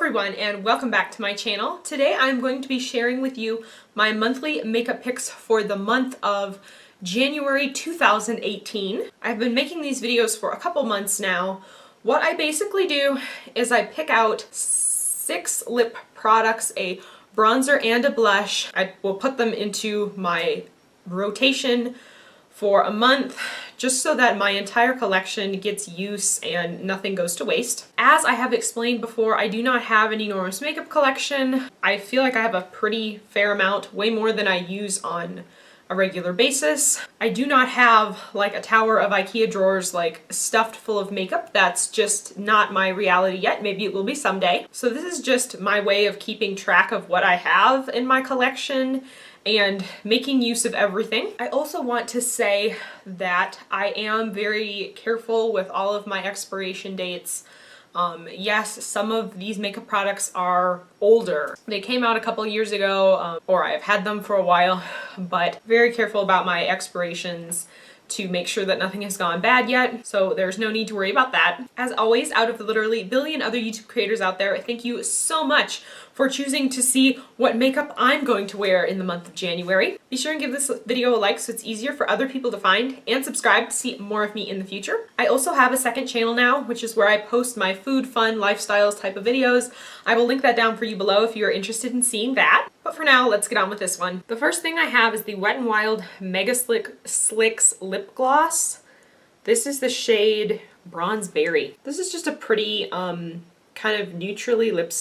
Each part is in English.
everyone and welcome back to my channel. Today I'm going to be sharing with you my monthly makeup picks for the month of January 2018. I've been making these videos for a couple months now. What I basically do is I pick out 6 lip products, a bronzer and a blush. I will put them into my rotation for a month just so that my entire collection gets use and nothing goes to waste. As I have explained before, I do not have an enormous makeup collection. I feel like I have a pretty fair amount, way more than I use on a regular basis. I do not have like a tower of IKEA drawers like stuffed full of makeup. That's just not my reality yet. Maybe it will be someday. So this is just my way of keeping track of what I have in my collection and making use of everything. I also want to say that I am very careful with all of my expiration dates. Yes, some of these makeup products are older. They came out a couple years ago, or I've had them for a while, but very careful about my expirations to make sure that nothing has gone bad yet, so there's no need to worry about that. As always, out of the literally billion other YouTube creators out there, thank you so much for choosing to see what makeup I'm going to wear in the month of January. Be sure and give this video a like so it's easier for other people to find, and subscribe to see more of me in the future. I also have a second channel now, which is where I post my food, fun, lifestyles type of videos. I will link that down for you below if you're interested in seeing that. But for now, let's get on with this one. The first thing I have is the Wet n Wild Mega Slicks Lip Gloss. This is the shade Bronze Berry. This is just a pretty kind of neutrally lip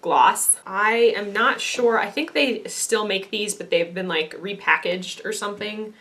gloss. I am not sure. I think they still make these, but they've been like repackaged or something.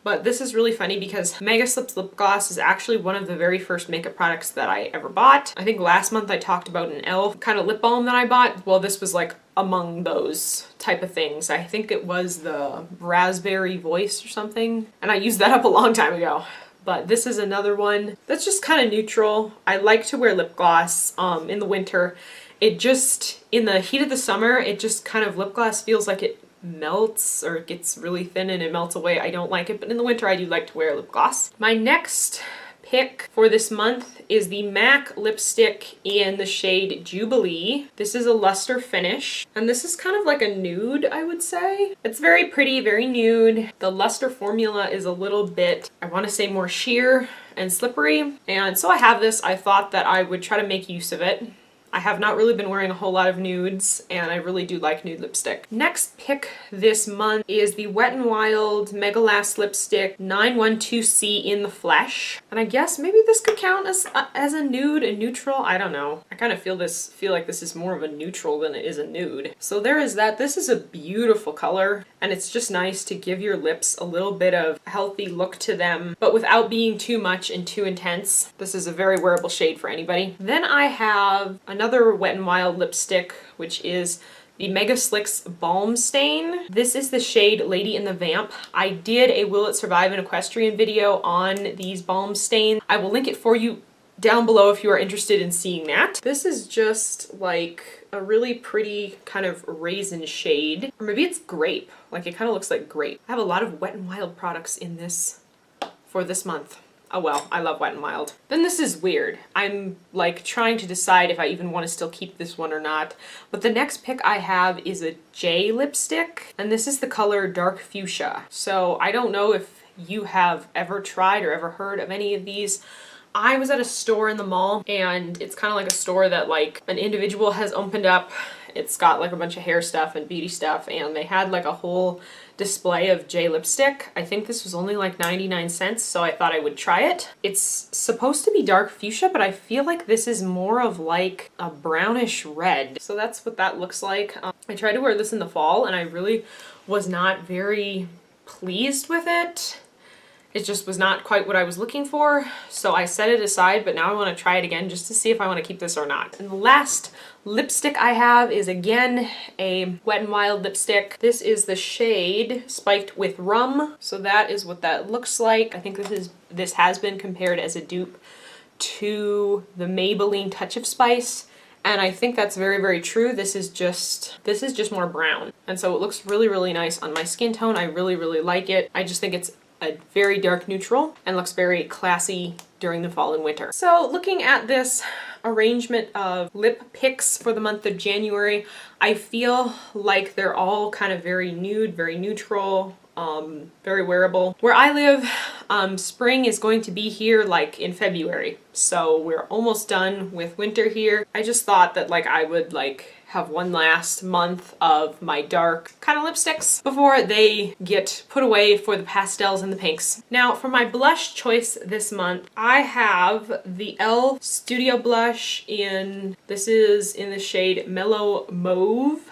But this is really funny because Mega Slips Lip Gloss is actually one of the very first makeup products that I ever bought. I think last month I talked about an e.l.f. kind of lip balm that I bought. Well, this was like among those type of things. I think it was the Raspberry Voice or something. And I used that up a long time ago. But this is another one that's just kind of neutral. I like to wear lip gloss in the winter. It just, in the heat of the summer, it just kind of, lip gloss feels like it melts or it gets really thin and it melts away. I don't like it, but in the winter I do like to wear lip gloss. My next pick for this month is the MAC lipstick in the shade Jubilee. This is a luster finish, and this is kind of like a nude, I would say. It's very pretty, very nude. The luster formula is a little bit, I want to say, more sheer and slippery, and so I have this. I thought that I would try to make use of it. I have not really been wearing a whole lot of nudes, and I really do like nude lipstick. Next pick this month is the Wet n Wild Mega Last Lipstick 912C in the Flesh. And I guess maybe this could count as a nude, a neutral. I don't know. I kind of feel like this is more of a neutral than it is a nude. So there is that. This is a beautiful color, and it's just nice to give your lips a little bit of healthy look to them, but without being too much and too intense. This is a very wearable shade for anybody. Then I have another Wet n Wild lipstick, which is the Mega Slicks Balm Stain. This is the shade Lady in the Vamp. I did a Will It Survive an Equestrian video on these balm stains. I will link it for you down below if you are interested in seeing that. This is just like a really pretty kind of raisin shade. Or maybe it's grape. Like, it kind of looks like grape. I have a lot of Wet n Wild products in this for this month. Oh well, I love Wet n Wild. Then this is weird. I'm like trying to decide if I even want to still keep this one or not. But the next pick I have is a J lipstick, and this is the color Dark Fuchsia. So I don't know if you have ever tried or ever heard of any of these. I was at a store in the mall, and it's kind of like a store that like an individual has opened up. It's got like a bunch of hair stuff and beauty stuff, and they had like a whole display of J lipstick. I think this was only like 99 cents, so I thought I would try it. It's supposed to be dark fuchsia, but I feel like this is more of like a brownish red. So that's what that looks like. I tried to wear this in the fall, and I really was not very pleased with it. It just was not quite what I was looking for, so I set it aside, but now I want to try it again just to see if I want to keep this or not. And the last lipstick I have is again a Wet n Wild lipstick. This is the shade Spiked with Rum, so that is what that looks like. I think this has been compared as a dupe to the Maybelline Touch of Spice. And I think that's very, very true. This is just more brown. And so it looks really, really nice on my skin tone. I really, really like it. I just think it's a very dark neutral and looks very classy during the fall and winter. So looking at this arrangement of lip picks for the month of January, I feel like they're all kind of very nude, very neutral, very wearable. Where I live, spring is going to be here like in February, so we're almost done with winter here. I just thought that like I would like have one last month of my dark kind of lipsticks before they get put away for the pastels and the pinks. Now for my blush choice this month, I have the e.l.f. Studio Blush this is in the shade Mellow Mauve.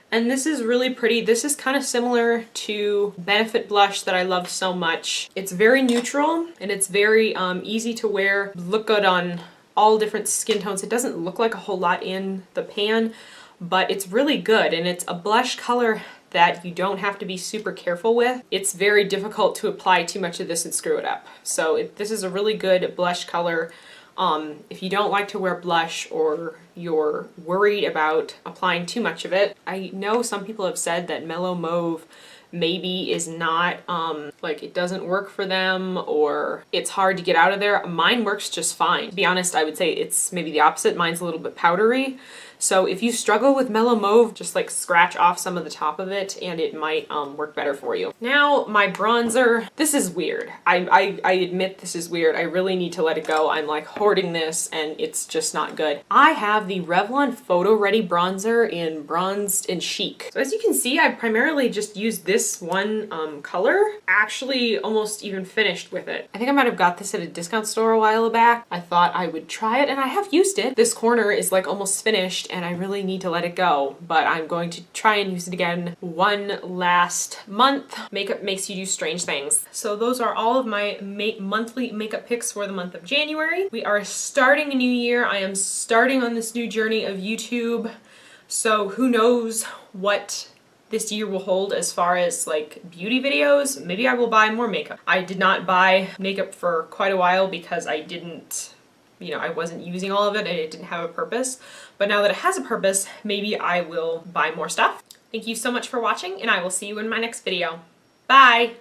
And this is really pretty. This is kind of similar to Benefit blush that I love so much. It's very neutral and it's very easy to wear, look good on all different skin tones. It doesn't look like a whole lot in the pan, but it's really good, and it's a blush color that you don't have to be super careful with. It's very difficult to apply too much of this and screw it up. So this is a really good blush color. If you don't like to wear blush or you're worried about applying too much of it, I know some people have said that Mellow Mauve maybe is not, like it doesn't work for them or it's hard to get out of there. Mine works just fine. To be honest, I would say it's maybe the opposite. Mine's a little bit powdery. So if you struggle with Mellow Mauve, just like scratch off some of the top of it and it might work better for you. Now my bronzer, this is weird. I admit this is weird. I really need to let it go. I'm like hoarding this and it's just not good. I have the Revlon Photo Ready bronzer in Bronzed and Chic. So as you can see, I primarily just used this one color. Actually almost even finished with it. I think I might have got this at a discount store a while back. I thought I would try it and I have used it. This corner is like almost finished and I really need to let it go, but I'm going to try and use it again one last month. Makeup makes you do strange things. So those are all of my monthly makeup picks for the month of January. We are starting a new year. I am starting on this new journey of YouTube, so who knows what this year will hold as far as like beauty videos. Maybe I will buy more makeup. I did not buy makeup for quite a while because I didn't, I wasn't using all of it and it didn't have a purpose. But now that it has a purpose, maybe I will buy more stuff. Thank you so much for watching and I will see you in my next video. Bye!